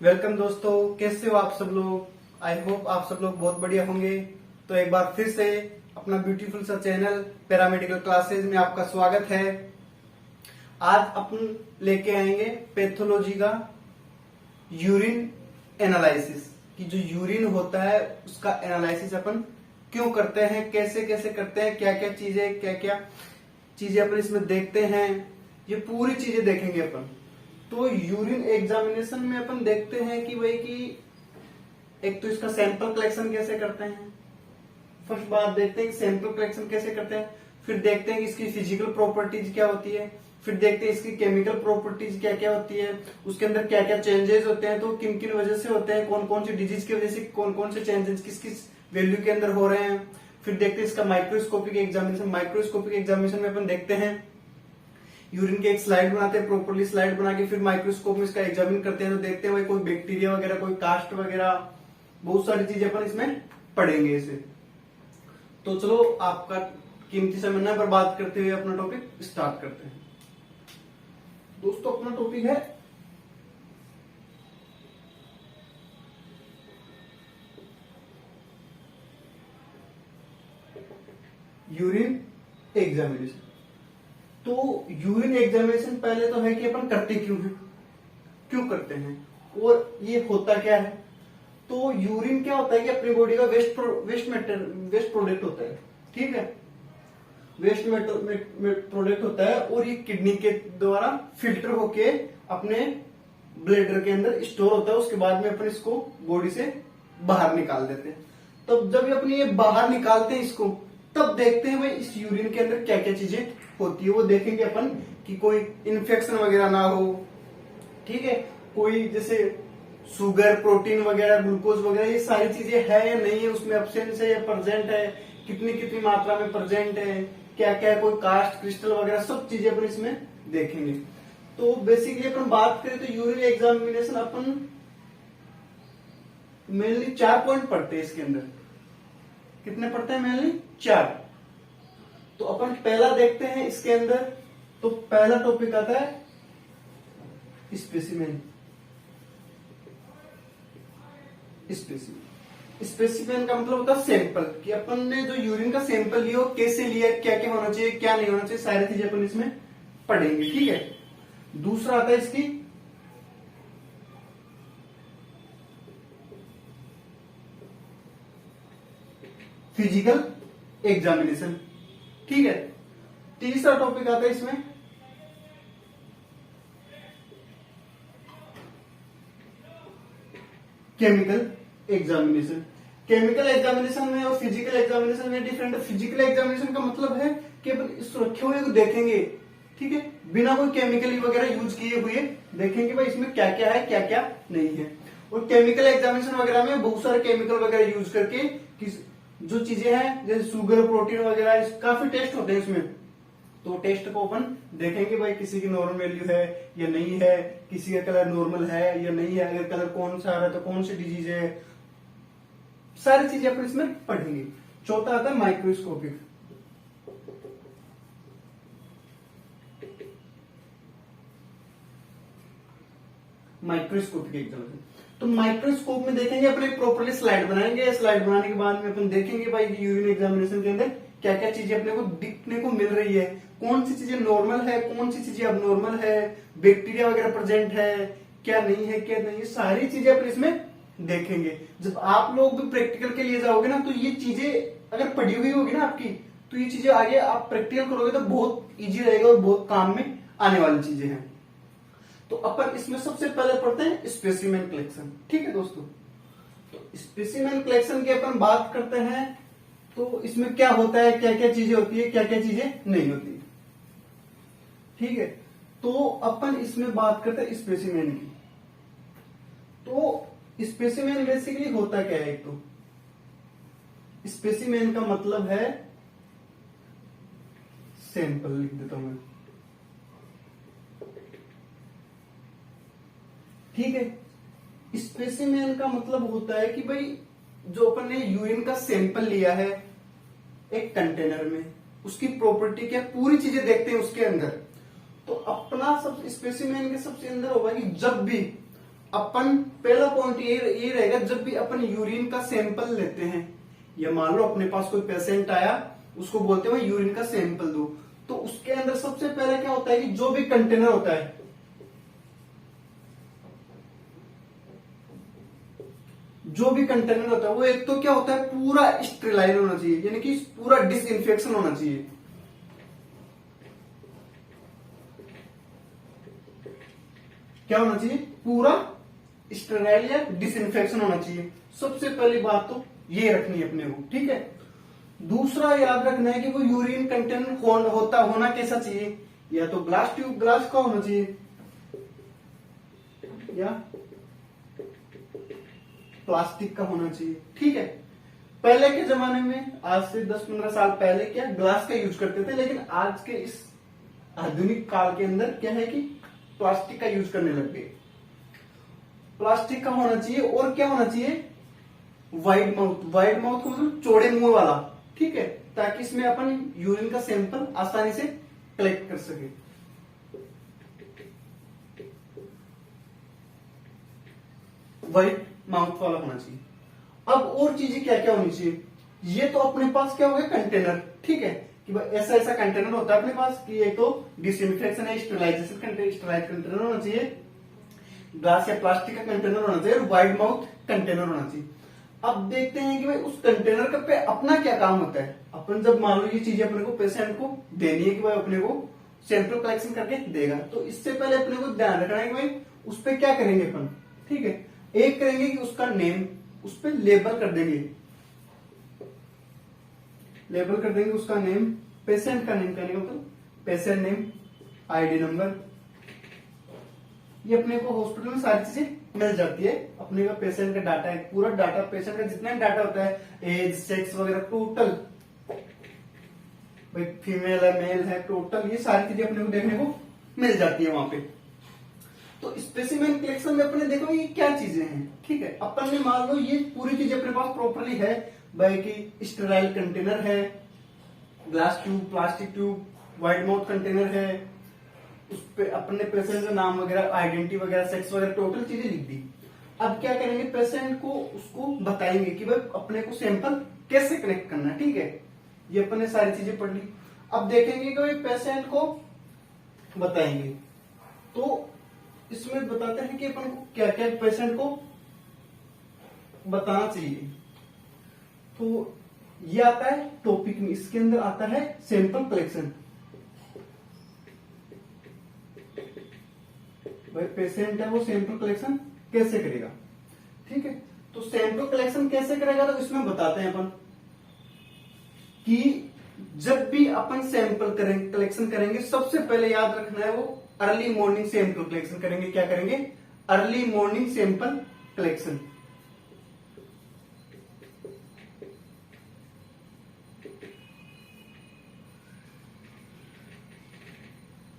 Welcome दोस्तों, कैसे हो आप सब लोग। आई होप आप सब लोग बहुत बढ़िया होंगे। तो एक बार फिर से अपना ब्यूटीफुल सा चैनल पैरामेडिकल क्लासेज में आपका स्वागत है। आज अपन लेके आएंगे पैथोलॉजी का यूरिन एनालिसिस कि जो यूरिन होता है उसका एनालिसिस अपन क्यों करते हैं, कैसे कैसे करते हैं, क्या क्या चीजें अपन इसमें देखते हैं, ये पूरी चीजें देखेंगे अपन। तो यूरिन एग्जामिनेशन में अपन देखते हैं कि भाई कि एक तो इसका सैंपल कलेक्शन कैसे करते हैं। फर्स्ट बात देखते हैं कि सैंपल कलेक्शन कैसे करते हैं, फिर देखते हैं कि इसकी फिजिकल प्रॉपर्टीज क्या होती है, फिर देखते हैं इसकी केमिकल प्रॉपर्टीज क्या क्या होती है, उसके अंदर क्या क्या चेंजेस होते हैं, तो किन किन वजह से होते हैं, कौन कौन सी डिजीज की वजह से कौन कौन से चेंजेस किस किस वैल्यू के अंदर हो रहे हैं। फिर देखते हैं इसका माइक्रोस्कोपिक एग्जामिनेशन में अपन देखते हैं यूरिन के एक स्लाइड बनाते हैं, प्रॉपर्ली स्लाइड बना के फिर माइक्रोस्कोप में इसका एग्जामिन करते हैं। तो देखते हैं भाई कोई बैक्टीरिया वगैरह, कोई कास्ट वगैरह, बहुत सारी चीजें अपन इसमें पढ़ेंगे इसे। तो चलो आपका कीमती समय न बर्बाद करते हुए अपना टॉपिक स्टार्ट करते हैं। दोस्तों अपना टॉपिक है यूरिन एग्जामिनेशन। तो यूरिन एग्जामिनेशन पहले तो है कि अपन करते क्यों करते हैं और ये होता क्या है। तो यूरिन क्या होता है कि अपनी बॉडी का वेस्ट प्रोडक्ट होता है, ठीक है, वेस्ट प्रोडक्ट होता है और ये किडनी के द्वारा फिल्टर होके अपने ब्लैडर के अंदर स्टोर होता है। उसके बाद में अपन इसको बॉडी से बाहर निकाल देते हैं। तब जब अपनी ये बाहर निकालते हैं इसको, तब देखते हैं भाई इस यूरिन के अंदर क्या क्या चीजें होती है। वो देखेंगे अपन कि कोई इन्फेक्शन वगैरह ना हो, ठीक है, कोई जैसे शुगर, प्रोटीन वगैरह, ग्लूकोज वगैरह, ये सारी चीजें है या नहीं है, उसमें एब्सेंस है या प्रेजेंट है, कितनी कितनी मात्रा में प्रेजेंट है, क्या क्या है, कोई कास्ट क्रिस्टल वगैरह, सब चीजें अपन इसमें देखेंगे। तो बेसिकली अपन बात करें तो यूरिन एग्जामिनेशन अपन मेनली 4 पॉइंट पढ़ते हैं इसके अंदर। कितने पढ़ते हैं? मेनली 4। तो अपन पहला देखते हैं इसके अंदर। तो पहला टॉपिक आता है स्पेसिमेन। स्पेसिमेन का मतलब होता है सैंपल, कि अपन ने जो यूरिन का सैंपल लिया कैसे लिया, क्या क्या होना चाहिए, क्या नहीं होना चाहिए, सारी चीजें अपन इसमें पढ़ेंगे, ठीक है। दूसरा आता है इसकी फिजिकल एग्जामिनेशन, ठीक है। तीसरा टॉपिक आता है इसमें केमिकल एग्जामिनेशन। केमिकल एग्जामिनेशन में और फिजिकल एग्जामिनेशन में डिफरेंट है। फिजिकल एग्जामिनेशन का मतलब है कि अपन इस रखे हुए को देखेंगे, ठीक है, बिना कोई केमिकल वगैरह यूज किए हुए देखेंगे भाई इसमें क्या क्या है, क्या क्या नहीं है। और केमिकल एग्जामिनेशन वगैरह में बहुत सारे केमिकल वगैरह यूज करके जो चीजें हैं जैसे शुगर, प्रोटीन वगैरह, काफी टेस्ट होते हैं इसमें। तो टेस्ट को अपन देखेंगे भाई किसी की नॉर्मल वैल्यू है या नहीं है, किसी का कलर नॉर्मल है या नहीं है, अगर कलर कौन सा आ रहा है तो कौन सी डिजीज है, सारी चीजें अपन इसमें पढ़ेंगे। चौथा आता है माइक्रोस्कोपिक। Microscopic examination. तो माइक्रोस्कोप में देखेंगे अपने प्रॉपर्ली स्लाइड बनाएंगे। स्लाइड बनाने के बाद में अपन देखेंगे भाई यूरिन एग्जामिनेशन के अंदर क्या क्या चीजें अपने को दिखने को मिल रही है, कौन सी चीजें नॉर्मल है, कौन सी चीजें अबनॉर्मल है, बैक्टीरिया वगैरह प्रेजेंट है, क्या नहीं है, क्या नहीं है, सारी चीजें अपन इसमें देखेंगे। जब आप लोग भी प्रैक्टिकल के लिए जाओगे ना, तो ये चीजें अगर पढ़ी हुई होगी ना आपकी, तो ये चीजें आगे आप प्रैक्टिकल करोगे तो बहुत ईजी रहेगा और बहुत काम में आने वाली चीजें हैं। तो अपन इसमें सबसे पहले पढ़ते हैं स्पेसिमेन कलेक्शन, ठीक है दोस्तों। तो स्पेसिमेन कलेक्शन की अपन बात करते हैं तो इसमें क्या होता है, क्या क्या चीजें होती है, क्या क्या चीजें नहीं होती, ठीक है। तो अपन इसमें बात करते हैं स्पेसिमेन की। तो स्पेसिमेन बेसिकली होता क्या है। एक तो स्पेसिमेन का मतलब है सैंपल, लिख देता हूं मैं, ठीक है। स्पेसिमेन का मतलब होता है कि भाई जो अपन ने यूरिन का सैंपल लिया है एक कंटेनर में, उसकी प्रॉपर्टी क्या, पूरी चीजें देखते हैं उसके अंदर। तो अपना सब स्पेसिमेन के सबसे अंदर होगा कि जब भी अपन पहला पॉइंट ये रहेगा, जब भी अपन यूरिन का सैंपल लेते हैं, या मान लो अपने पास कोई पेशेंट आया, उसको बोलते हैं यूरिन का सैंपल दो, तो उसके अंदर सबसे पहले क्या होता है कि जो भी कंटेनर होता है, जो भी कंटेनर होता है वो एक तो क्या होता है पूरा स्टेरिलाइज होना चाहिए, यानी कि पूरा डिसइंफेक्शन होना चाहिए। क्या होना चाहिए? पूरा स्टेराइल या डिसइंफेक्शन होना चाहिए। सबसे पहली बात तो ये रखनी है अपने को, ठीक है। दूसरा याद रखना है कि वो यूरिन कंटेनर होना कैसा चाहिए, या तो ग्लास ट्यूब, ग्लास का होना चाहिए, या प्लास्टिक का होना चाहिए, ठीक है। पहले के जमाने में, आज से 10-15 साल पहले क्या ग्लास का यूज करते थे, लेकिन आज के इस आधुनिक काल के अंदर क्या है कि प्लास्टिक का यूज करने लग गए। प्लास्टिक का होना चाहिए, और क्या होना चाहिए? Wide mouth. वाइड माउथ को मतलब चौड़े मुंह वाला, ठीक है, ताकि इसमें अपन यूरिन का सैंपल आसानी से कलेक्ट कर सके। वाइड माउथ वाला होना चाहिए। अब और चीजें क्या क्या होनी चाहिए? ये तो अपने पास क्या हो गया कंटेनर, ठीक है, कि भाई ऐसा ऐसा कंटेनर होता है अपने पास कि ये तो डिसइंफेक्शन है, स्टेरिलाइजेशन स्टेराइज कंटेनर होना चाहिए, ग्लास या प्लास्टिक का कंटेनर होना चाहिए, और वाइड माउथ कंटेनर होना चाहिए। अब देखते हैं कि भाई उस कंटेनर का पे अपना क्या काम होता है। अपन जब मान लो ये चीजें अपने को पेशेंट को देनी है कि भाई अपने को सैंपल कलेक्शन करके देगा, तो इससे पहले अपने को ध्यान रखना है कि भाई उस पर क्या करेंगे अपन, ठीक है। एक करेंगे कि उसका नेम, उस पर लेबल कर देंगे, लेबल कर देंगे उसका नेम, पेशेंट का नेम कहने का मतलब पेशेंट नेम, आईडी नंबर। ये अपने को हॉस्पिटल में सारी चीजें मिल जाती है। अपने का पेशेंट का डाटा है, पूरा डाटा, पेशेंट का जितना भी डाटा होता है, एज, सेक्स वगैरह टोटल, भाई फीमेल है मेल है, टोटल ये सारी चीजें अपने को देखने को मिल जाती है वहां पे। तो स्पेसिमेन कलेक्शन में अपने देखो ये क्या चीजें हैं, ठीक है। अपन ने मान लो ये पूरी चीजें अपने पास प्रॉपरली है, भाई की स्टेराइल कंटेनर है, glass tube, plastic tube, wide mouth container है, उस पे अपने पेशेंट का नाम वगैरह, आइडेंटिटी वगैरह, सेक्स वगैरह, टोटल चीजें लिख दी। अब क्या करेंगे, पेशेंट को उसको बताएंगे कि भाई अपने को सैंपल कैसे कलेक्ट करना है, ठीक है। ये अपने सारी चीजें पढ़ ली। अब देखेंगे कि भाई पेशेंट को बताएंगे, तो इसमें बताते हैं कि अपन को क्या क्या पेशेंट को बताना चाहिए। तो ये आता है टॉपिक में, इसके अंदर आता है सैंपल कलेक्शन। भाई पेशेंट है वो सैंपल कलेक्शन कैसे करेगा, ठीक है। तो सैंपल कलेक्शन कैसे करेगा, तो इसमें बताते हैं अपन कि जब भी अपन सैंपल कलेक्शन करेंगे, सबसे पहले याद रखना है वो अर्ली मॉर्निंग सैंपल कलेक्शन करेंगे। क्या करेंगे? Early morning sample collection.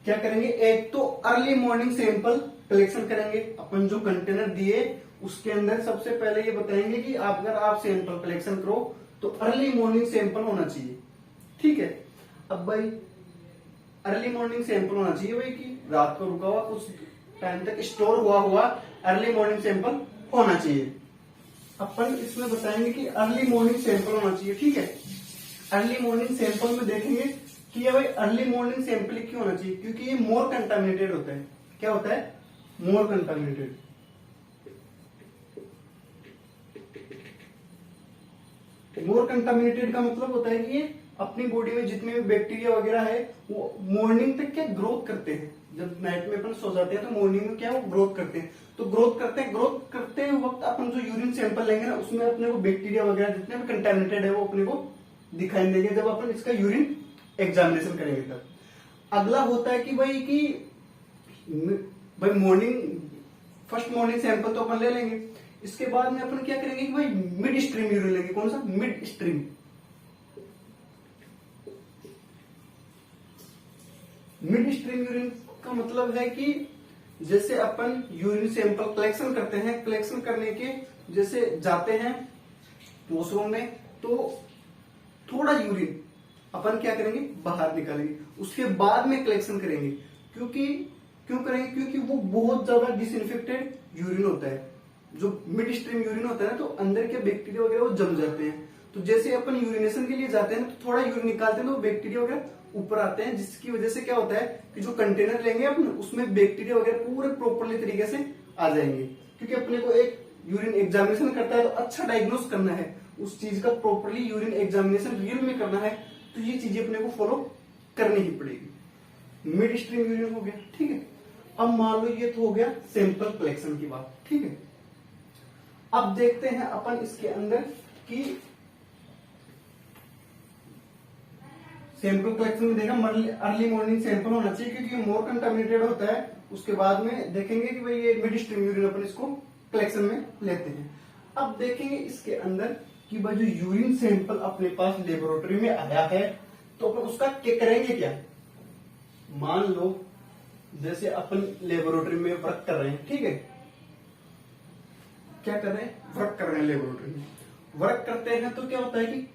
क्या करेंगे? एक तो अर्ली मॉर्निंग सैंपल कलेक्शन करेंगे। अपन जो कंटेनर दिए उसके अंदर सबसे पहले ये बताएंगे कि अगर आप सैंपल कलेक्शन करो तो अर्ली मॉर्निंग सैंपल होना चाहिए, ठीक है। अब भाई अर्ली मॉर्निंग सैंपल होना चाहिए भाई कि रात को रुका हुआ कुछ टाइम तक स्टोर हुआ अर्ली मॉर्निंग सैंपल होना चाहिए। अपन इसमें बताएंगे कि अर्ली मॉर्निंग सैंपल होना चाहिए, ठीक है। अर्ली मॉर्निंग सैंपल में देखेंगे कि ये भाई अर्ली मॉर्निंग सैंपल क्यों होना चाहिए, क्योंकि ये मोर कंटामिनेटेड होता है। क्या होता है? मोर कंटामिनेटेड। मोर कंटामिनेटेड का मतलब होता है कि ये अपनी बॉडी में जितने भी बैक्टीरिया वगैरह है वो मॉर्निंग तक क्या ग्रोथ करते हैं। जब नाइट में अपन सो जाते हैं तो मॉर्निंग में क्या वो ग्रोथ करते हैं। तो ग्रोथ करते वक्त अपन जो यूरिन सैंपल लेंगे ना उसमें अपने को बैक्टीरिया वगैरह जितने भी कंटामिनेटेड है वो अपने को दिखाई देंगे जब अपन इसका यूरिन एग्जामिनेशन करेंगे तब। अगला होता है कि भाई फर्स्ट मॉर्निंग सैंपल तो अपन ले लेंगे। इसके बाद में अपन क्या करेंगे कि भाई मिड स्ट्रीम यूरिन लेंगे। कौन सा? Mid stream. Mid stream urine का मतलब है कि जैसे अपन यूरिन सैंपल कलेक्शन करते हैं, कलेक्शन करने के जैसे जाते हैं वॉशरूम में तो थोड़ा यूरिन अपन क्या करेंगे बाहर निकालेंगे, उसके बाद में कलेक्शन करेंगे। क्योंकि क्यों करेंगे? क्योंकि वो बहुत ज्यादा डिसइंफेक्टेड यूरिन होता है। जो मिड स्ट्रीम यूरिन होता है ना, तो अंदर के बैक्टीरिया वगैरह वो जम जाते हैं। तो जैसे अपन यूरिनेशन के लिए जाते हैं तो थोड़ा यूरिन निकालते हैं तो बैक्टीरिया वगैरह ऊपर आते हैं, जिसकी वजह से क्या होता है कि जो कंटेनर लेंगे अपन, उसमें बैक्टीरिया वगैरह पूरे प्रॉपरली तरीके से आ जाएंगे। क्योंकि अपने को एक यूरिन एग्जामिनेशन करता है तो अच्छा डायग्नोस करना है, उस चीज का प्रॉपरली यूरिन एग्जामिनेशन रियल में करना है, तो ये चीजें अपने को फॉलो करनी ही पड़ेगी। मिड स्ट्रीम यूरिन हो गया, ठीक है। अब मान लो ये तो हो गया सैंपल कलेक्शन की बात, ठीक है। अब देखते हैं अपन इसके अंदर कि सैंपल कलेक्शन में देखा अर्ली मॉर्निंग सैंपल होना चाहिए, क्योंकि ये मोर कंटामिनेटेड होता है। उसके बाद में देखेंगे कि भाई ये मिड स्ट्रीम यूरिन अपन इसको कलेक्शन में लेते हैं। अब देखेंगे इसके अंदर कि भाई जो यूरिन सैंपल अपने पास लेबोरेटरी में आया है, तो अपन उसका क्या करेंगे? क्या मान लो जैसे अपन लेबोरेटरी में वर्क कर रहे हैं, ठीक है, क्या कर रहे हैं? वर्क कर रहे हैं लेबोरेटरी में। वर्क करते हैं तो क्या होता है कि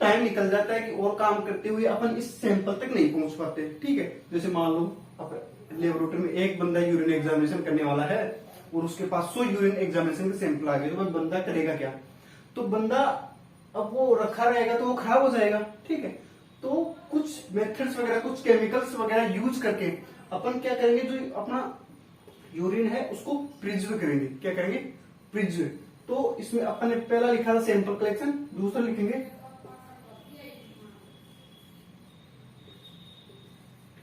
टाइम निकल जाता है कि और काम करते हुए अपन इस सैंपल तक नहीं पहुंच पाते, ठीक है। जैसे मान लो अपन लेबोरेटरी में एक बंदा यूरिन एग्जामिनेशन करने वाला है और उसके पास 100 यूरिन एग्जामिनेशन के सैंपल आ गए, तो वह बंदा करेगा क्या? तो बंदा अब वो रखा रहेगा तो वो खराब हो जाएगा, ठीक है। तो कुछ मेथड्स वगैरह, कुछ केमिकल्स वगैरह यूज करके अपन क्या करेंगे, जो अपना यूरिन है उसको प्रिजर्व करेंगे। क्या करेंगे? प्रिजर्व। तो इसमें अपन ने पहला लिखा था सैंपल कलेक्शन, दूसरा लिखेंगे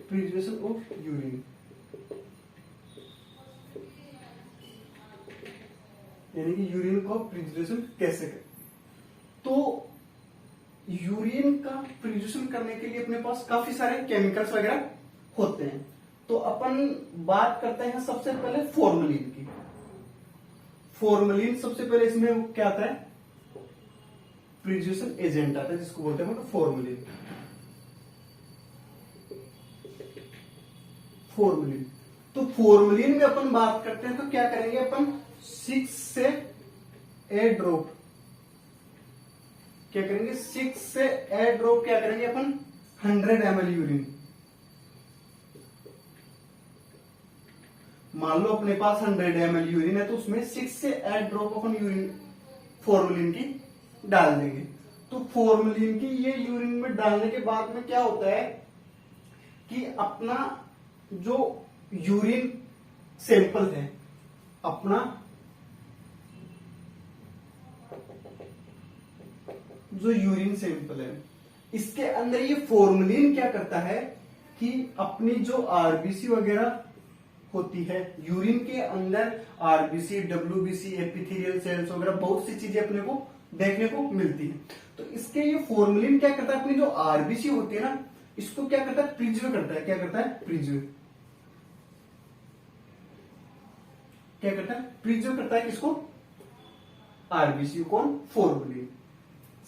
प्रिजर्वेशन ऑफ यूरिन, यानी कि यूरिन का प्रिजर्वेशन कैसे करें। तो यूरिन का प्रिजर्वेशन करने के लिए अपने पास काफी सारे केमिकल्स वगैरह होते हैं। तो अपन बात करते हैं सबसे पहले फॉर्मलिन की। फॉर्मलिन सबसे पहले इसमें क्या आता है? प्रिजर्वेशन एजेंट आता है, जिसको बोलते हैं फॉर्मलिन। फॉर्मलिन, तो फॉर्मलिन में अपन बात करते हैं तो क्या करेंगे अपन? 6 से 8 ड्रॉप क्या करेंगे? 6 से 8 ड्रॉप क्या करेंगे अपन? 100 ml यूरिन। मान लो अपने पास 100 ml यूरिन है, तो उसमें 6 से 8 ड्रॉप अपन यूरिन फॉर्मलिन की डाल देंगे। तो फॉर्मलिन की ये यूरिन में डालने के बाद में क्या होता है कि अपना जो यूरिन सैंपल है, अपना जो यूरिन सैंपल है, इसके अंदर ये फॉर्मलिन क्या करता है कि अपनी जो आरबीसी वगैरह होती है, यूरिन के अंदर आरबीसी, डब्ल्यूबीसी, एपिथेलियल सेल्स वगैरह बहुत सी चीजें अपने को देखने को मिलती है। तो इसके ये फॉर्मलिन क्या करता है? अपनी जो आरबीसी होती है ना, इसको क्या करता है? प्रिजर्व करता है। क्या करता है? प्रिजर्व। क्या करता है? प्रिजर्व करता है किसको? आरबीसी। कौन? फॉर्मलिन।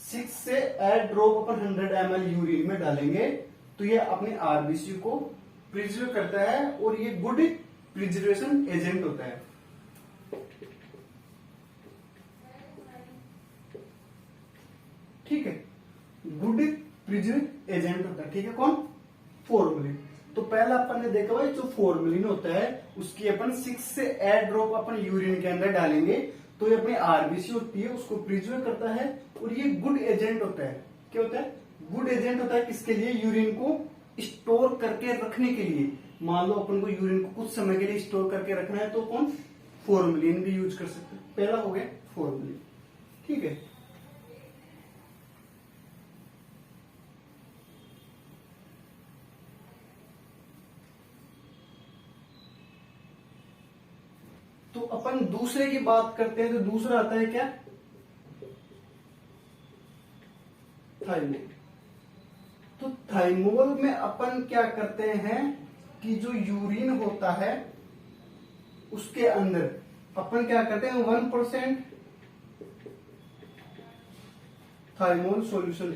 6 से 8 ड्रॉप अपन 100 ml यूरिन में डालेंगे तो ये अपने आरबीसी को प्रिजर्व करता है, और ये गुड प्रिजर्वेशन एजेंट होता है। ठीक है, गुड प्रिजर्व एजेंट होता है, ठीक है। कौन? फॉर्मलिन। तो पहला अपन ने देखा भाई, जो फॉर्मलिन होता है उसकी अपन 6 से 8 ड्रॉप अपन यूरिन के अंदर डालेंगे तो ये अपनी आरबीसी होती है उसको प्रिजर्व करता है, और ये गुड एजेंट होता है। क्या होता है? गुड एजेंट होता है। किसके लिए? यूरिन को स्टोर करके रखने के लिए। मान लो अपन को यूरिन को कुछ समय के लिए स्टोर करके रखना है तो कौन? फॉर्मलिन भी यूज कर सकते हैं। पहला हो गया फॉर्मलिन, ठीक है। तो अपन दूसरे की बात करते हैं, तो दूसरा आता है क्या? थाइमोल। तो थाइमोल में अपन क्या करते हैं कि जो यूरिन होता है उसके अंदर अपन क्या करते हैं? 1% थाइमोल सॉल्यूशन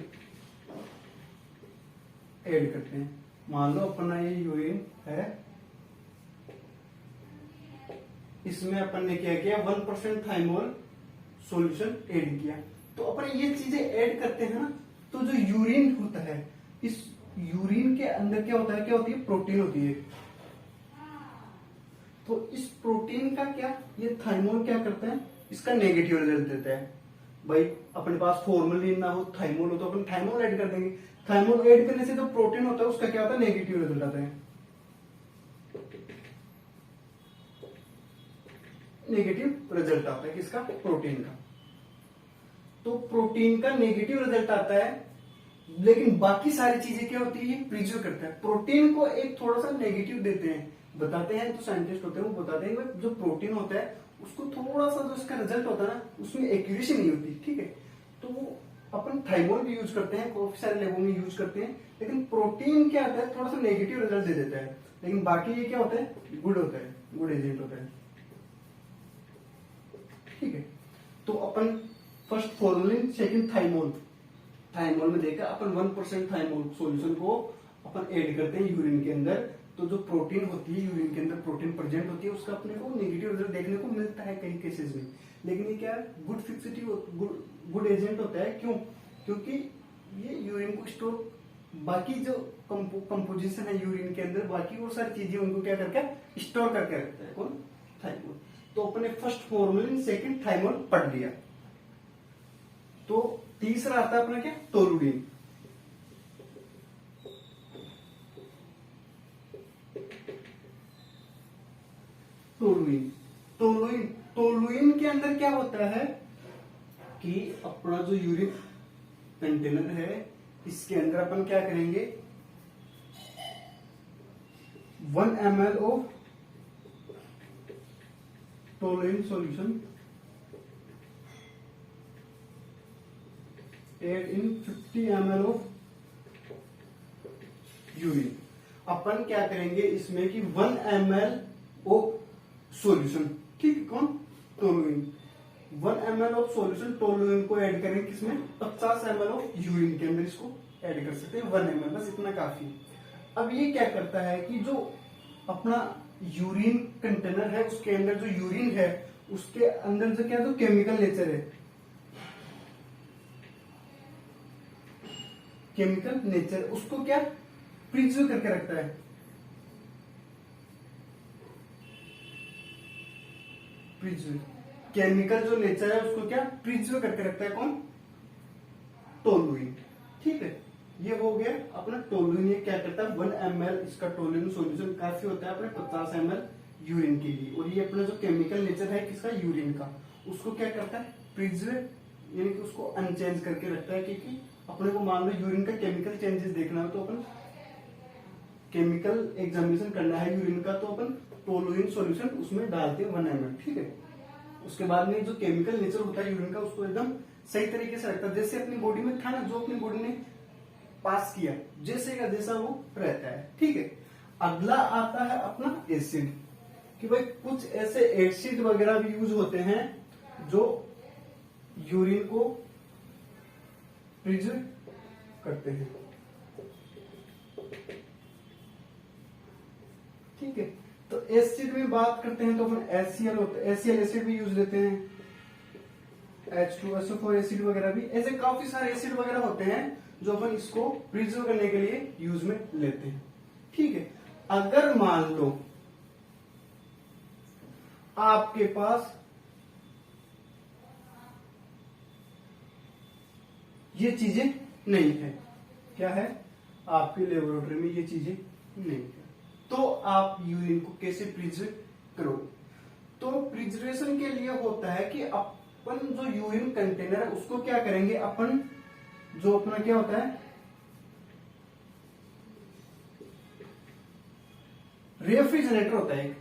ऐड करते हैं। मान लो अपना ये यूरिन है, इसमें अपन ने क्या किया? 1% थाइमोल सॉल्यूशन ऐड किया। तो अपन ये चीजें ऐड करते हैं ना, तो जो यूरिन होता है, इस यूरिन के अंदर क्या होता है? क्या होती है? प्रोटीन होती है। तो इस प्रोटीन का क्या, ये थाइमोल क्या करता है, इसका नेगेटिव रिजल्ट देता है। भाई अपने पास फॉर्मलिन ना हो, थाइमोल हो, तो अपन थाइमोल ऐड कर देंगे। थाइमोल ऐड करने से जो प्रोटीन होता है उसका क्या होता है, नेगेटिव रिजल्ट आता है, नेगेटिव रिजल्ट आता है किसका, प्रोटीन का। तो प्रोटीन का नेगेटिव रिजल्ट आता है, लेकिन बाकी सारी चीजें क्या होती है, ये प्रिजर्व करता है। प्रोटीन को एक थोड़ा सा नेगेटिव देते हैं, बताते हैं, तो साइंटिस्ट होते हैं वो बताते हैं कि जो प्रोटीन होता है उसको थोड़ा सा जो इसका रिजल्ट होता है ना, उसमें एक्यूरेसी नहीं होती, ठीक है। तो अपन थाइमोल भी यूज करते हैं, काफी सारे लैबों में यूज करते हैं, लेकिन प्रोटीन क्या आता है, थोड़ा सा नेगेटिव रिजल्ट दे देता है। लेकिन बाकी ये क्या होता है, गुड होता है, गुड एजेंट होता है, ठीक है। तो अपन फर्स्ट फॉर्मुलिन, सेकंड थाइमोल। थाइमोल में देखा अपन 1% थाइमोल सॉल्यूशन को अपन ऐड करते हैं यूरिन के अंदर, तो जो प्रोटीन होती है यूरिन के अंदर, प्रोटीन प्रेजेंट होती है, उसका अपने को नेगेटिव रिजल्ट देखने को मिलता है कई केसेस में। लेकिन ये क्या गुड फिक्सिटी, गुड एजेंट होता है। क्यों? क्योंकि ये यूरिन को स्टोर, बाकी जो कंपोजिशन है यूरिन के अंदर, बाकी और सारी चीजें उनको क्या करके स्टोर करके रखता है, कौन, थाइमोल। तो अपने फर्स्ट फॉर्मुलिन, सेकंड थाइमोल पढ़ लिया। तो तीसरा आता है अपना क्या, टोलुइन। टोलुइन, टोलुइन, टोलुइन के अंदर क्या होता है कि अपना जो यूरिन कंटेनर है, इसके अंदर अपन क्या करेंगे, 1 ml of toluene solution add in 50 ml of urine. अपन क्या करेंगे इसमें कि 1 ml ऑफ सॉल्यूशन, ठीक है, कौन, toluene, 1 ml of solution toluene को ऐड करेंगे किसमें, 50 ml ऑफ यूरिन के अंदर इसको ऐड कर सकते हैं, 1 ml, बस इतना काफी है। अब ये क्या करता है कि जो अपना यूरिन कंटेनर है, उसके अंदर जो यूरिन है, उसके अंदर जो क्या, जो केमिकल नेचर है, केमिकल नेचर, उसको क्या प्रिजर्व करके रखता है। प्रिजर्व, केमिकल जो नेचर है उसको क्या प्रिजर्व करके रखता है, कौन, टोलुइन, ठीक है। ये हो गया अपना टोलुइन। ये क्या करता है, 1 ml इसका टोलुइन सॉल्यूशन काफी होता है अपने 50 ml यूरिन के लिए। और ये अपना जो केमिकल नेचर है किसका, यूरिन का, उसको क्या करता है, प्रिजर्व, यानी कि उसको अनचेंज करके रखता है। क्योंकि अपने को मान लो यूरिन का केमिकल चेंजेस देखना हो, तो अपन केमिकल एग्जामिनेशन करना है यूरिन का, तो अपन टोलुइन सॉल्यूशन उसमें डालते हैं 1 ml, ठीक है। उसके बाद में जो केमिकल नेचर होता है यूरिन का, उसको एकदम सही तरीके से रखता है, जैसे अपनी बॉडी में था ना, जो अपनी बॉडी ने पास किया, जैसे का जैसा वो रहता है, ठीक है। अगला आता है अपना एसिड, कि भाई कुछ ऐसे एसिड वगैरह भी यूज होते हैं जो यूरिन को प्रिजर्व करते हैं, ठीक है। तो एसिड में बात करते हैं तो अपन HCl होता है, HCl एसिड भी यूज लेते हैं, H2SO4 एसिड वगैरह भी, ऐसे काफी सारे एसिड वगैरह होते हैं जो अपन इसको प्रिजर्व करने के लिए यूज में लेते हैं, ठीक है। अगर मान लो आपके पास ये चीजें नहीं है, क्या है, आपकी लेबोरेटरी में ये चीजें नहीं है, तो आप यूरिन को कैसे प्रिजर्व करो। तो प्रिजर्वेशन के लिए होता है कि अपन जो यूरिन कंटेनर है उसको क्या करेंगे, अपन जो अपना क्या होता है, रेफ्रिजरेटर होता है,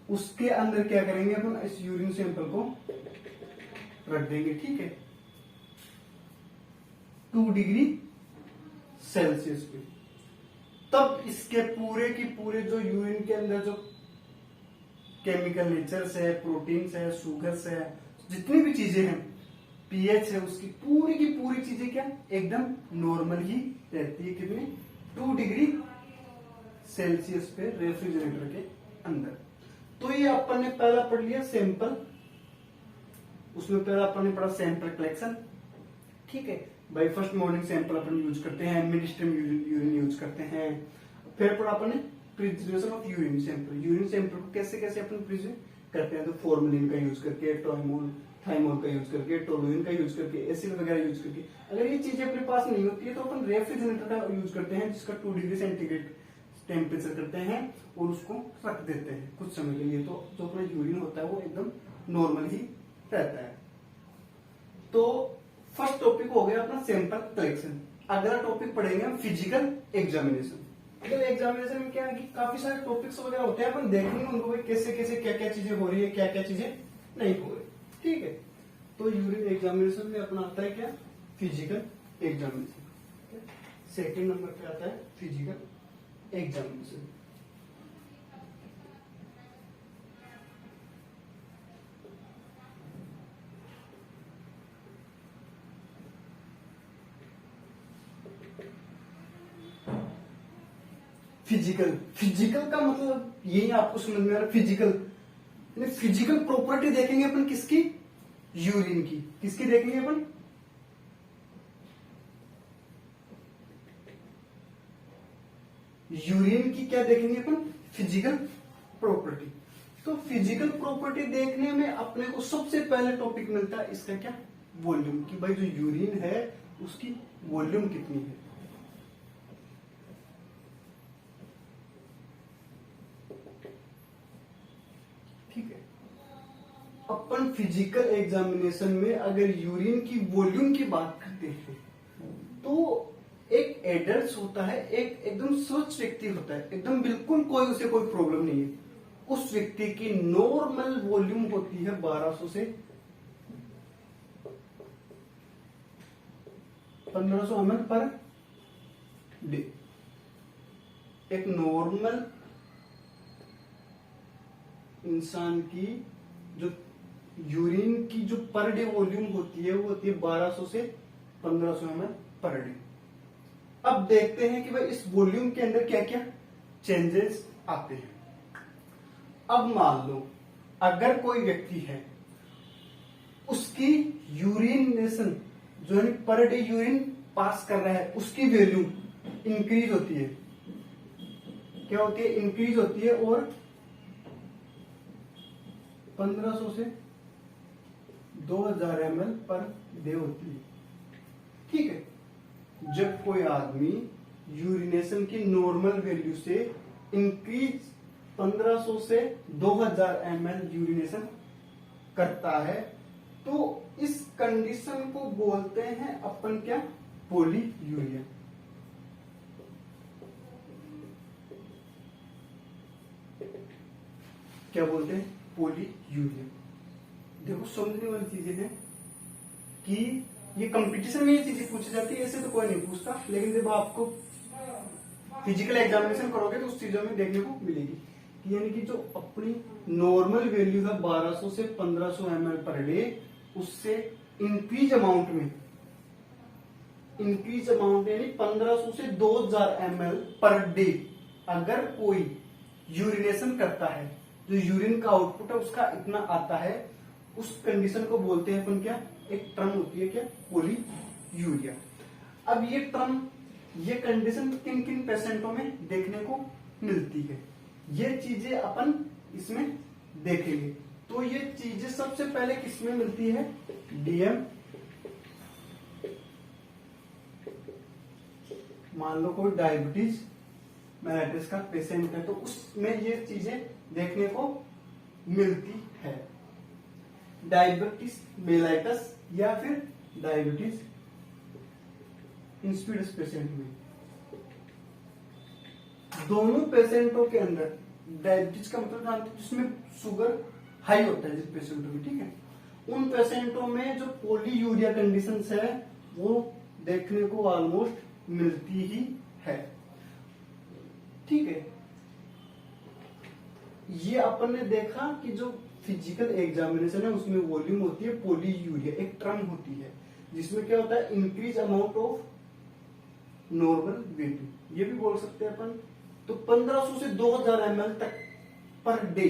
उसके अंदर क्या करेंगे, अपन इस यूरिन सैंपल को रख देंगे, ठीक है, 2 डिग्री सेल्सियस पे। तब इसके पूरे की पूरे जो यूरिन के अंदर जो केमिकल नेचर्स है, प्रोटीन्स है, शुगर्स है, जितनी भी चीजें हैं, पीएच है, उसकी पूरी की पूरी चीजें क्या एकदम नॉर्मल ही रहती है, कितनी, 2 डिग्री सेल्सियस पे रेफ्रिजरेटर के अंदर। तो ये अपन ने पहला पढ़ लिया सैंपल, उसमें पहला अपन ने पढ़ा सैंपल कलेक्शन, ठीक है भाई। फर्स्ट मॉर्निंग सैंपल अपन यूज करते हैं, मिड स्ट्रीम यूरिन यूज करते हैं। फिर पढ़ा अपन ने preservation of urine sample. Urine sample को कैसे कैसे अपन प्रिजर्व करते हैं, तो फॉर्मेलिन का यूज करके, टॉइमोल थाइमोल का यूज करके, टोलुइन का यूज करके, एसिड वगैरह यूज करके। अगर ये चीजें अपने पास नहीं होती है तो अपन रेफ्रिजरेटर का यूज करते हैं, जिसका 2 डिग्री सेंटीग्रेड टेम्परेचर करते हैं और उसको रख देते हैं कुछ समय के लिए, तो जो अपना यूरिन होता है वो एकदम नॉर्मल ही रहता है। तो फर्स्ट टॉपिक हो गया अपना सैंपल कलेक्शन। अगला टॉपिक पढ़ेंगे हम फिजिकल एग्जामिनेशन। फिजिकल एग्जामिनेशन में क्या है कि काफी सारे टॉपिक्स वगैरह होते हैं, अपन देखेंगे उनको कैसे कैसे क्या क्या चीजें हो रही है, क्या क्या चीजें नहीं हो रही। ठीक है, तो यूरिन एग्जामिनेशन में अपना आता है क्या, फिजिकल एग्जामिनेशन। सेकंड नंबर पे आता है फिजिकल एग्जामिनेशन। फिजिकल का मतलब यही आपको समझ में आ रहा है। फिजिकल प्रॉपर्टी देखेंगे अपन किसकी, यूरिन की। किसकी देखेंगे अपन, यूरिन की क्या देखेंगे अपन, फिजिकल प्रॉपर्टी। तो फिजिकल प्रॉपर्टी देखने में अपने को सबसे पहले टॉपिक मिलता है इसका क्या, वॉल्यूम, कि भाई जो यूरिन है उसकी वॉल्यूम कितनी है। ठीक है, अपन फिजिकल एग्जामिनेशन में अगर यूरिन की वॉल्यूम की बात करते हैं तो एक एडल्ट होता है, एक एकदम स्वस्थ व्यक्ति होता है, एकदम बिल्कुल कोई उसे कोई प्रॉब्लम नहीं है, उस व्यक्ति की नॉर्मल वॉल्यूम होती है 1200 से 1500 ml पर डे। एक नॉर्मल इंसान की जो यूरिन की जो पर डे वॉल्यूम होती है वो होती है 1200 से 1500 ml पर डे। अब देखते हैं कि भाई इस वॉल्यूम के अंदर क्या क्या चेंजेस आते हैं। अब मान लो अगर कोई व्यक्ति है, उसकी यूरिनेशन जो है पर डे यूरिन पास कर रहा है, उसकी वैल्यू इंक्रीज होती है, क्या होती है, इंक्रीज होती है, और 1500 से 2000 ml पर डे होती है। ठीक है, जब कोई आदमी यूरिनेशन की नॉर्मल वैल्यू से इंक्रीज 1500 से 2000 ml यूरिनेशन करता है तो इस कंडीशन को बोलते हैं अपन क्या, पॉलीयूरिया। क्या बोलते हैं, पॉलीयूरिया। देखो समझने वाली चीजें हैं कि ये कंपटीशन में ये चीजें पूछी जाती है, ऐसे तो कोई नहीं पूछता, लेकिन जब आपको फिजिकल एग्जामिनेशन करोगे तो उस चीजों में देखने को मिलेगी कि यानी कि जो अपनी नॉर्मल वैल्यू है 1200 से 1500 ml पर डे, उससे इंक्रीज अमाउंट यानी 1500 से 2000 ml पर डे अगर कोई यूरिनेशन करता है, जो यूरिन का आउटपुट है उसका इतना आता है, उस कंडीशन को बोलते हैं अपन क्या, एक टर्म होती है क्या, पॉलीयूरिया। अब ये कंडीशन किन किन पेशेंटों में देखने को मिलती है, ये चीजें अपन इसमें देखेंगे। तो ये चीजें सबसे पहले किसमें मिलती है, डीएम। मान लो कोई डायबिटीज मेलाइटिस का पेशेंट है तो उसमें ये चीजें देखने को मिलती है, डायबिटीज मेलाइटिस या फिर डायबिटीज इंसिपिडस पेशेंट में। दोनों पेशेंटों के अंदर डायबिटीज का मतलब जानते हैं जिसमें शुगर हाई होता है जिस पेशेंटों में, ठीक है, उन पेशेंटों में जो पॉलीयूरिया कंडीशन है वो देखने को ऑलमोस्ट मिलती ही है। ठीक है, ये अपन ने देखा कि जो फिजिकल एग्जामिनेशन है उसमें वॉल्यूम होती है पॉलीयूरिया, एक टर्म होती है जिसमें क्या होता है, increase amount of normal weight, ये भी बोल सकते हैं अपन। तो 1500 से 2000 ml तक पर डे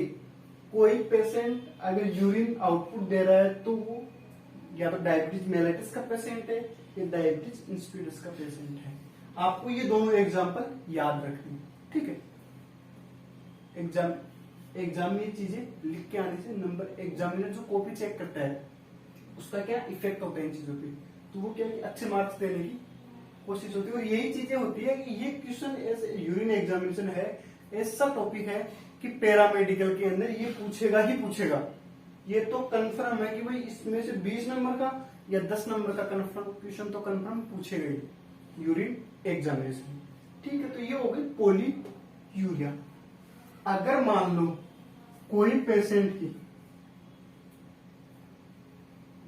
कोई पेशेंट अगर यूरिन आउटपुट दे रहा है तो वो या तो डायबिटीज मेलाइटिस का पेशेंट है या डायबिटीज इंसिपिडस का पेशेंट है। आपको ये दोनों एग्जांपल याद रखने, ठीक है। एग्जाम एग्जाम में ये चीजें लिख के आने से नंबर एग्जामिनर जो कॉपी चेक करता है उसका क्या इफेक्ट होता है इन चीजों पे, तो वो क्या अच्छे मार्क्स देने की कोशिश होती है। और यही चीजें होती है कि ये क्वेश्चन ऐसे यूरिन एग्जामिनेशन है, ऐसा टॉपिक है कि पैरामेडिकल के अंदर ये पूछेगा ही पूछेगा। ये तो कंफर्म है कि भाई इसमें से 20 नंबर का या 10 नंबर का कंफर्म क्वेश्चन तो कंफर्म पूछेगा ही यूरिन एग्जामिनेशन। ठीक है, तो ये हो गई पोली यूरिया। अगर मान लो कोई पेशेंट की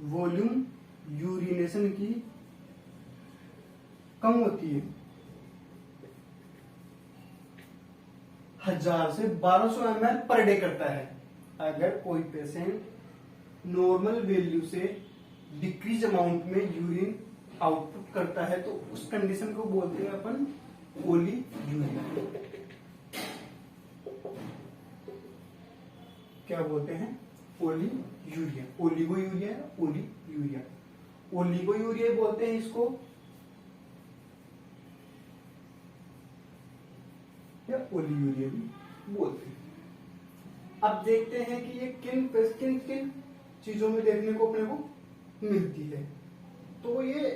वॉल्यूम यूरिनेशन की कम होती है 1000 से 1200 ml पर डे करता है, अगर कोई पेशेंट नॉर्मल वैल्यू से डिक्रीज अमाउंट में यूरिन आउटपुट करता है तो उस कंडीशन को बोलते हैं अपन पोली यूरिया। क्या बोलते हैं? पोली यूरिया। ओलिगो यूरिया है, पोली यूरिया। ओलिगो यूरिया बोलते हैं इसको, या पोली यूरिया भी बोलते हैं। अब देखते हैं कि ये किन किन किन चीजों में देखने को अपने को मिलती है। तो ये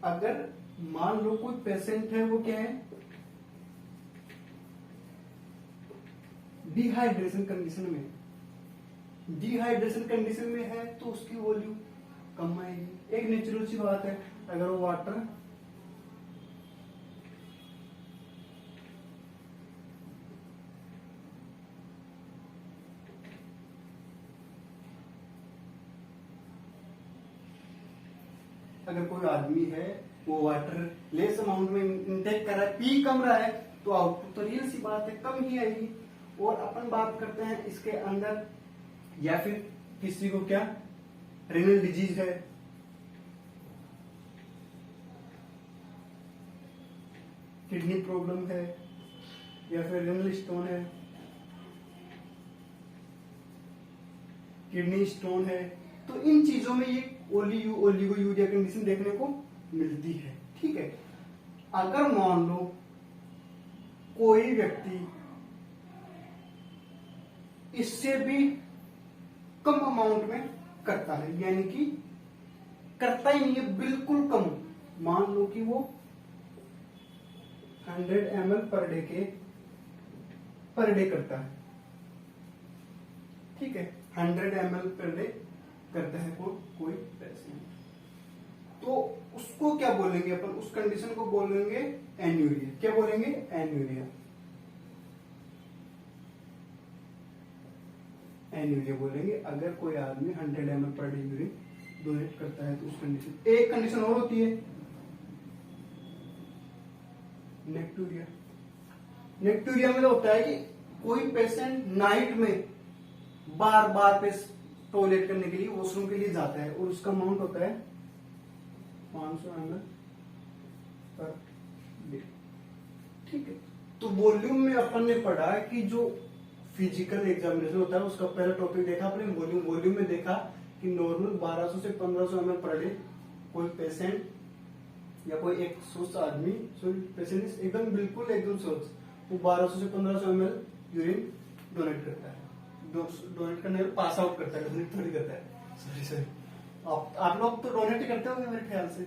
अगर मान लो कोई पेशेंट है, वो क्या है, डिहाइड्रेशन कंडीशन में, डिहाइड्रेशन कंडीशन में है तो उसकी वॉल्यूम कम आएगी। एक नेचुरल सी बात है, अगर वो वाटर अगर कोई आदमी है वो वाटर लेस अमाउंट में इंटेक कर रहा है, पी कम रहा है, तो आउटपुट तो रियल सी बात है कम ही आएगी। और अपन बात करते हैं इसके अंदर, या फिर किसी को क्या रेनल डिजीज है, किडनी प्रॉब्लम है, या फिर रेनल स्टोन है, किडनी स्टोन है, तो इन चीजों में ये ओलिगो यूरिया कंडीशन देखने को मिलती है। ठीक है, अगर मान लो कोई व्यक्ति इससे भी कम अमाउंट में करता है, यानी कि करता ही नहीं है, बिल्कुल कम, मान लो कि वो 100 ml पर डे करता है। ठीक है, 100 ml पर डे करता है कोई पेशेंट, तो उसको क्या बोलेंगे अपन? उस कंडीशन को बोलेंगे एन्यूरिया। क्या बोलेंगे? एन्यूरिया। एन्यूरिया बोलेंगे अगर कोई आदमी 100 ml per day urine donate करता है तो उस कंडीशन। एक कंडीशन और होती है नेक्टूरिया। नेक्टूरिया में होता है कि कोई पेशेंट नाइट में बार बार पे टॉयलेट करने के लिए, वॉशरूम के लिए जाता है और उसका अमाउंट होता है 500 ml पर डे। ठीक है, तो वॉल्यूम में अपन ने पढ़ा कि जो फिजिकल एग्जामिनेशन होता है उसका पहला टॉपिक देखा अपने वॉल्यूम में देखा कि नॉर्मल 1200 से 1500 ml पर डे कोई पेशेंट या कोई एक स्वस्थ आदमी, पेशेंट एकदम बिल्कुल एकदम स्वस्थ, वो 1200 से 1500 ml यूरिन डोनेट करता है। डोनेट करने में पास आउट करता है, डोनेट थोड़ी करता है। सॉरी आप लोग तो डोनेट ही करते होंगे मेरे ख्याल से।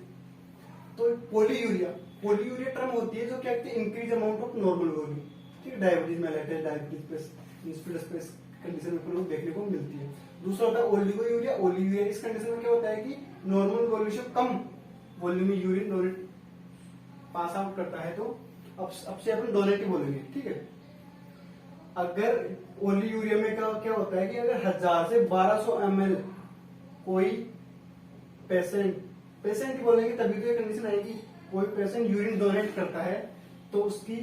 तो पोलीयूरिया टर्म होती है जो क्या कहते हैं, increase amount of normal volume. ठीक है, डायबिटीज मेलाइटिस, डायबिटीज इंस्पिडस कंडीशन में लोग देखने को मिलती है। दूसरा होता है ओलिगोयूरिया। ओलिगोयूरिया इस कंडीशन में क्या होता है कि नॉर्मल वॉल्यूम से कम वॉल्यूम में यूरिन डोनेट पास आउट करता है, तो अब से अपन डोनेट ही बोलेंगे। ठीक है, अगर ओलिगोयूरिया में क्या होता है कि अगर 1000 से 1200 ml कोई पेशेंट ही बोलेंगे तभी तो ये कंडीशन आएगी, कोई पेशेंट यूरिन डोनेट करता है तो उसकी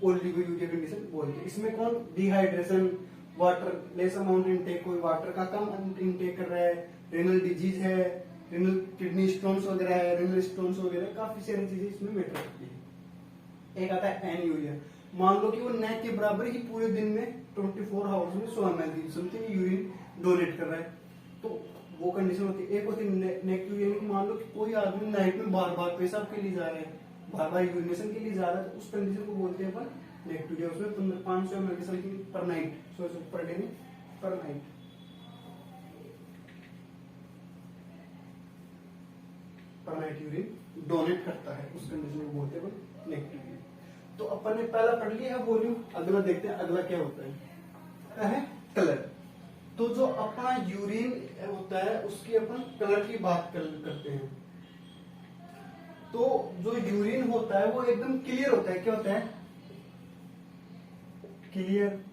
ओलिगोयूरिया कंडीशन बोलते हैं। इसमें कौन? Dehydration, water less amount intake, कोई वाटर का कम इनटेक कर रहा है, रेनल डिजीज है, रेनल किडनी स्टोन्स वगैरह है, रेनल स्टोन्स वगैरह, काफी सारी चीजें इसमें मैटर करती है। एक आता है एन्यूरिया। मान लो कि वो नेक के बराबर ही पूरे दिन में 24 आवर्स में 100 ml समथिंग यूरिन डोनेट कर रहा है, तो वो कंडीशन होती है। एक होती है नेक्टूरिया, मान लो कि कोई आदमी नाइट में बार बार पेशाब के लिए जा रहा है, बार बार यूरिनेशन के लिए ज्यादा, तो उस कंडीशन को बोलते हैं अपन नेक्टूरिया। उसमें 500 ml की समथिंग पर नाइट, पर डे में, पर नाइट। पर नाइट यूरिन डोनेट करता है, उस कंडीशन को बोलते हैं अपन नेक्टूरिया। तो अपन ने पहला पढ़ लिया है वॉल्यूम। अगला देखते हैं अगला क्या होता है, क्या है कलर। तो जो अपना यूरिन होता है उसकी अपन कलर की बात करते हैं। तो जो यूरिन होता है वो एकदम क्लियर होता है। क्या होता है? क्लियर।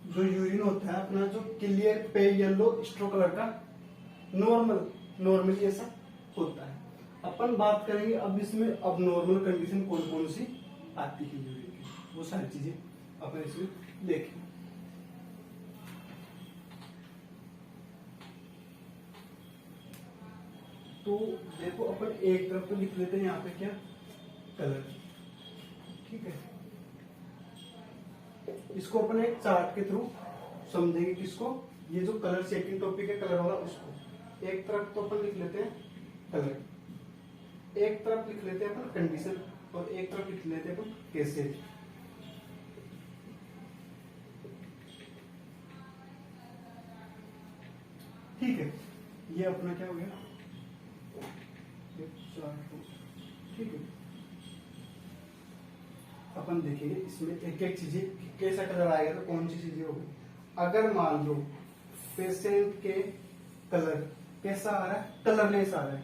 जो यूरिन होता है अपना, जो क्लियर पे येलो स्ट्रो कलर का, नॉर्मली ऐसा होता है। अपन बात करेंगे अब इसमें अब नॉर्मल कंडीशन कौन कौन सी आती है यूरिन की, वो सारी चीजें अपन इसमें देखें। तो देखो अपन एक तरफ तो लिख लेते हैं यहाँ पे क्या, कलर। ठीक है, इसको अपन एक चार्ट के थ्रू समझेंगे। किसको? ये जो कलर सेकंड टॉपिक है कलर वाला, उसको एक तरफ तो अपन लिख लेते हैं कलर, एक तरफ लिख लेते हैं अपन कंडीशन, और एक तरफ लिख लेते हैं अपन केसेज। ठीक है, ये अपना क्या हो गया, ठीक है। अपन देखेंगे इसमें एक एक चीजें कैसा कलर आएगा, तो कौन सी चीजें होगी। अगर मान लो पेशेंट के कलर कैसा आ रहा है, कलरलेस आ रहा है।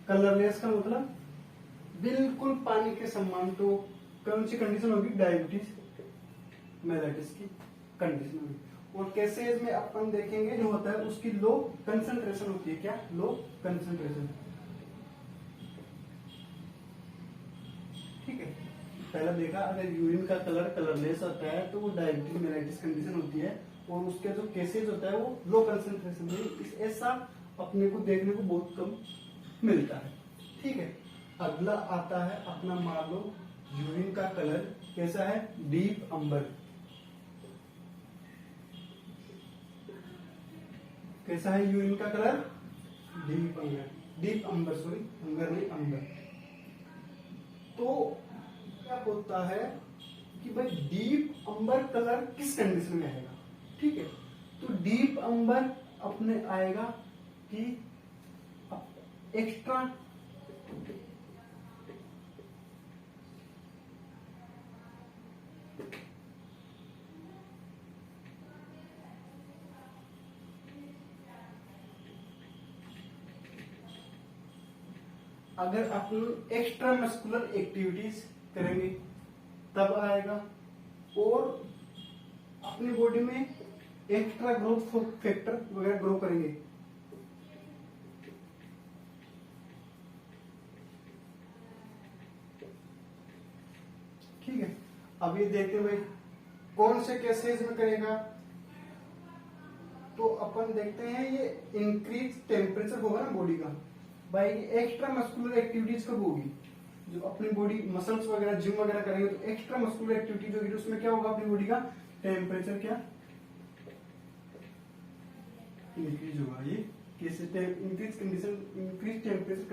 कलरलेस का मतलब बिल्कुल पानी के समान, तो कौन सी कंडीशन होगी, डायबिटीज मेलाइटिस की कंडीशन होगी। और केसेज में अपन देखेंगे जो होता है उसकी लो कंसंट्रेशन होती है। क्या? Low concentration. ठीक है, पहला देखा अगर यूरिन का कलर कलरलेस होता है तो वो डायबिटीज मेलाइटिस कंडीशन होती है, और उसके जो केसेज होता है वो लो कंसंट्रेशन में। ऐसा अपने को देखने को बहुत कम मिलता है। ठीक है, अगला आता है अपना, मान लो यूरिन का कलर कैसा है, डीप अंबर। कैसा है यूरिन का कलर, डीप अंबर, डीप अंबर, सॉरी अंबर नहीं अंबर। तो क्या होता है कि भाई डीप अंबर कलर किस कंडीशन में आएगा। ठीक है, तो डीप अंबर अपने आएगा कि एक्स्ट्रा अगर अपन एक्स्ट्रा मस्कुलर एक्टिविटीज करेंगे तब आएगा, और अपनी बॉडी में एक्स्ट्रा ग्रोथ फैक्टर वगैरह ग्रो करेंगे। ठीक है, अब ये देखते हैं भाई कौन से केसेस में करेगा। तो अपन देखते हैं ये इंक्रीज टेम्परेचर होगा ना बॉडी का, भाई एक्स्ट्रा मस्कुलर एक्टिविटीज कब होगी, जो अपनी बॉडी मसल्स वगैरह जिम वगैरह करेंगे तो एक्स्ट्रा मस्कुलर एक्टिविटीज होगी, तो उसमें क्या होगा, अपनी बॉडी का टेम्परेचर क्या इंक्रीज होगा। ये इंक्रीज टेम्परेचर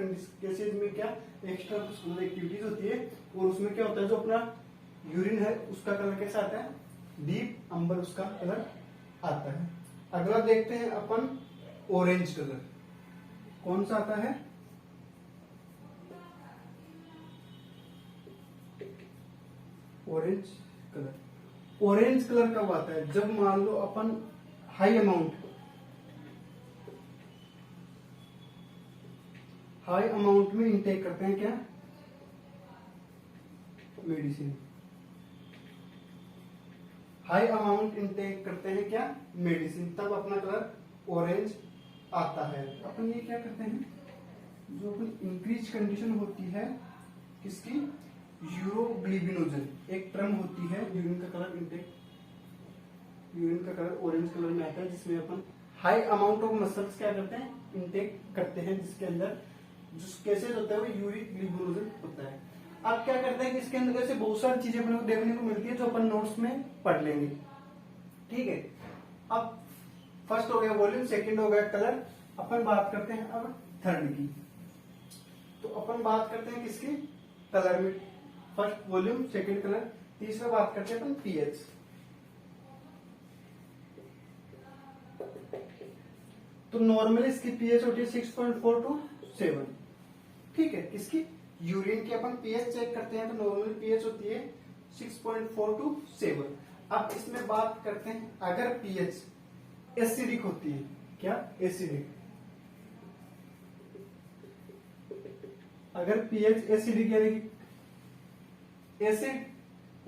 केसेज में क्या एक्स्ट्रा मस्कुलर एक्टिविटीज होती है, और उसमें क्या होता है जो अपना यूरिन है उसका कलर कैसा आता है, डीप अंबर उसका कलर आता है। अगला देखते हैं अपन ऑरेंज कलर, कौन सा आता है, ऑरेंज कलर। ऑरेंज कलर कब आता है, जब मान लो अपन हाई अमाउंट में इंटेक करते हैं क्या, मेडिसिन। हाई अमाउंट इंटेक करते हैं क्या, मेडिसिन, तब अपना कलर ऑरेंज आता है। अपन ये क्या करते हैं, जो अपन इंक्रीज कंडीशन होती है किसकी, यूरोग्लिबिनोजन एक टर्म होती है यूरिन का कलर इंटेक, यूरिन का कलर ऑरेंज कलर में आता है, जिसमें अपन हाई अमाउंट ऑफ मसल्स क्या करते हैं, इंटेक करते हैं, जिसके अंदर जो केसेस होता है वो यूरिक ग्लिबिनोजन होता है। अब क्या करते हैं कि इसके अंदर ऐसे बहुत सारी चीजें अपने को देखने को मिलती है जो अपन नोट्स में पढ़ लेंगे। ठीक है, अब फर्स्ट हो गया वॉल्यूम, सेकंड हो गया कलर, अपन बात करते हैं अब थर्ड की। तो अपन बात करते हैं किसकी, कलर में। फर्स्ट वॉल्यूम, सेकंड कलर, तीसरा बात करते हैं अपन पीएच। तो नॉर्मली इसकी पीएच होती है 6.4 to 7। ठीक है, किसकी, यूरिन की अपन पीएच चेक करते हैं तो नॉर्मली पीएच होती है 6.4 to 7। अब इसमें बात करते हैं अगर पीएच एसिडिक होती है, क्या एसिडिक, अगर पीएच एसिडिक यानी कि एसिड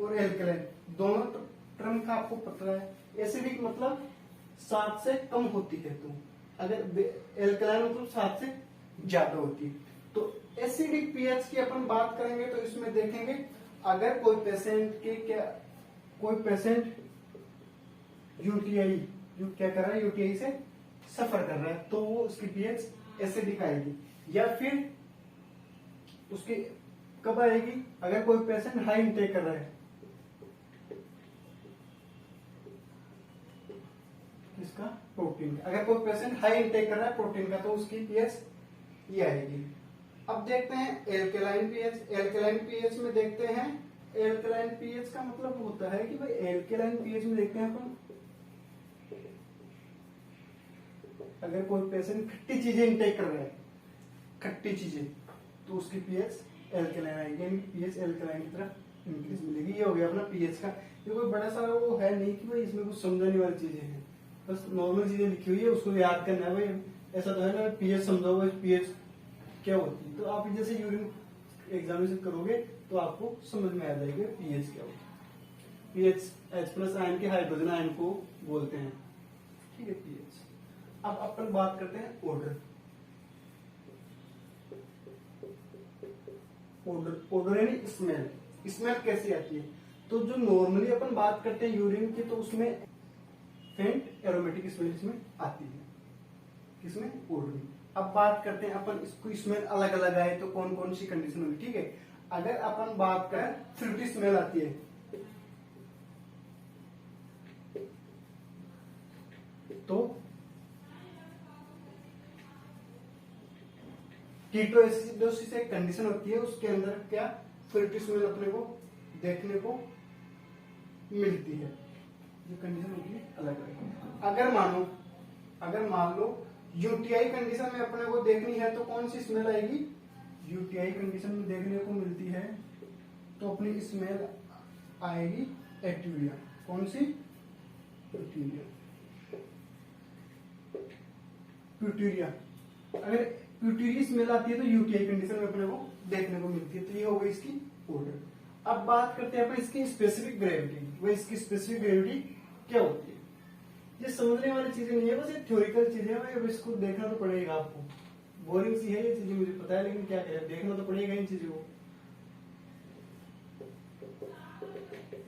और एल्कलाइन दोनों टर्म का आपको पता है। एसिडिक मतलब 7 से कम होती है, तो अगर एल्कलाइन मतलब 7 से ज्यादा होती है। तो एसिडिक पीएच की अपन बात करेंगे तो इसमें देखेंगे अगर कोई पेशेंट के क्या, कोई पेशेंट यूटीआई क्या कर रहा है, यूटीआई से सफर कर रहा है, तो वो उसकी पीएच एसिडिक आएगी। या फिर उसकी कब आएगी, अगर कोई पेशेंट हाई इंटेक कर रहा है, इसका प्रोटीन, अगर कोई पेशेंट हाई इंटेक कर रहा है प्रोटीन का, तो उसकी पीएच ये आएगी। अब देखते हैं एल्कलाइन पीएच। एल्कलाइन पीएच में देखते हैं, एल्कलाइन पीएच का मतलब होता है कि भाई एल्कलाइन पीएच में देखते हैं अपन, अगर कोई पेशेंट खट्टी चीजें इंटेक कर रहा है, खट्टी चीजें, तो उसकी पीएच एल्कलाइन आएगी, यानी पीएच एल्कलाइन की तरफ इंक्रीज मिलेगी। ये हो गया अपना पीएच का। ये कोई बड़ा सारा वो है नहीं कि भाई इसमें कुछ समझाने वाली चीजें हैं, बस नॉर्मल चीजें लिखी हुई है, उसको याद करना है। भाई ऐसा तो है ना, पीएच समझाओ, पीएच क्या होती है, तो आप जैसे यूरिन एग्जामिनेशन करोगे तो आपको समझ में आ जाएगा पीएच क्या होता है। पीएच H प्लस आयन के हाइड्रोजन आयन को बोलते हैं। ठीक है, पीएच। अब अपन बात करते हैं ऑर्डर। ऑर्डर यानी स्मेल। स्मेल कैसी आती है, तो जो नॉर्मली अपन बात करते हैं यूरिन की, तो उसमें फेंट एरोमेटिक स्मेल इसमें आती है, किसमें, ऑर्डर में। अब बात करते हैं अपन इसको स्मेल अलग अलग आए तो कौन कौन सी कंडीशन होगी। ठीक है, अगर अपन बात करें फ्रूटी स्मेल आती है, तो कीटोएसिडोसिस एक कंडीशन होती है, उसके अंदर क्या फ्रूटी स्मेल अपने को देखने को मिलती है। ये कंडीशन होती है अलग अलग। अगर मान लो यूटीआई कंडीशन में अपने को देखनी है तो कौन सी स्मेल आएगी, यूटीआई कंडीशन में देखने को मिलती है तो अपनी स्मेल आएगी एक्टिविया। कौन सी, प्यूटीरिया। अगर प्यूटीरिया स्मेल आती है तो यूटीआई कंडीशन में अपने को देखने को मिलती है। तो ये हो गई इसकी ऑर्डर। अब बात करते हैं अपन इसकी स्पेसिफिक ग्रेविटी। वह इसकी स्पेसिफिक ग्रेविटी क्या होती है, ये समझने वाली चीजें नहीं है, बस ये थ्योरिकल चीजें है। अब इसको देखना तो पड़ेगा आपको, बोरिंग सी है ये चीजें मुझे पता है, लेकिन क्या करें, देखना तो पड़ेगा इन चीजों को।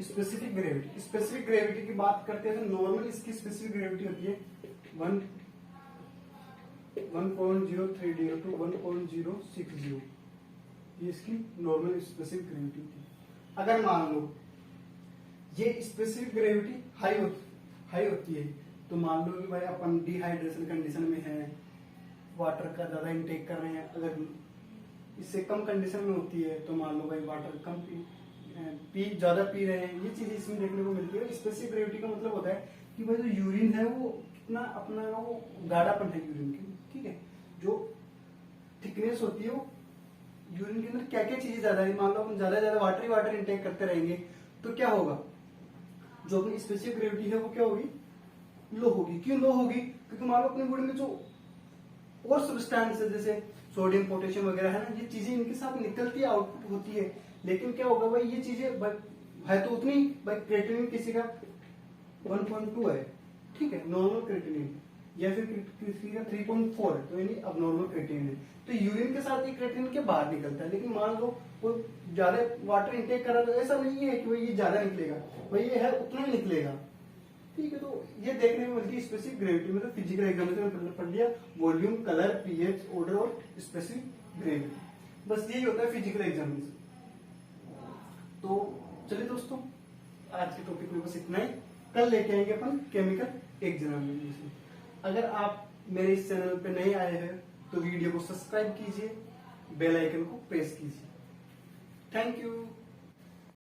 स्पेसिफिक ग्रेविटी, स्पेसिफिक ग्रेविटी की बात करते हैं तो नॉर्मल इसकी स्पेसिफिक ग्रेविटी होती है 1.030 to 1.060। ये इसकी नॉर्मल स्पेसिफिक ग्रेविटी थी। अगर मान लो ये स्पेसिफिक ग्रेविटी हाई होती है, तो मान लो कि भाई अपन डिहाइड्रेशन कंडीशन में है, वाटर का ज्यादा इंटेक कर रहे हैं। अगर इससे कम कंडीशन में होती है तो मान लो भाई वाटर कम ज्यादा पी रहे हैं, ये चीजें इसमें देखने को मिलती है। स्पेसिफिक ग्रेविटी का मतलब होता है कि भाई जो यूरिन है वो कितना अपना वो गाढ़ापन है यूरिन की। ठीक है, जो थिकनेस होती है वो यूरिन के अंदर क्या क्या चीजें ज्यादा है। मान लो अपन ज्यादा वाटर इंटेक करते रहेंगे तो क्या होगा, जो अपनी स्पेसिफिक ग्रेविटी है वो क्या होगी, लो होगी। क्यों लो होगी, क्योंकि मान लो अपने बॉडी में जो और सब्सटेंस है जैसे सोडियम पोटेशियम वगैरह है ना, ये चीजें इनके साथ निकलती है, आउटपुट होती है। लेकिन क्या होगा भाई, ये चीजें है तो उतनी, भाई क्रिएटिनिन किसी का 1.2 है, ठीक है, नॉर्मल क्रिएटिनिन, या फिर किसी का 3.4 है, तो यानी अब नॉर्मल क्रिएटिनिन है। तो यूरिन के साथ ये क्रिएटिनिन के बाहर निकलता है। लेकिन मान लो वो ज्यादा वाटर इंटेक कर रहा है तो ऐसा नहीं है कि भाई ये ज्यादा निकलेगा, भाई ये है उतना ही निकलेगा। ठीक है, तो ये देखने में मिलती है स्पेसिफिक ग्रेविटी। मतलब फिजिकल एग्जामिनेशन में पढ़ लिया वॉल्यूम, कलर, पीएच, ऑर्डर और स्पेसिफिक ग्रेविटी, बस यही होता है फिजिकल एग्जामिनेशन। तो चलिए दोस्तों, आज के टॉपिक में बस इतना ही। कल लेके आएंगे अपन केमिकल एग्जामिनेशन। अगर आप मेरे इस चैनल पे नए आए हैं तो वीडियो को सब्सक्राइब कीजिए, बेल आइकन को प्रेस कीजिए। Thank you.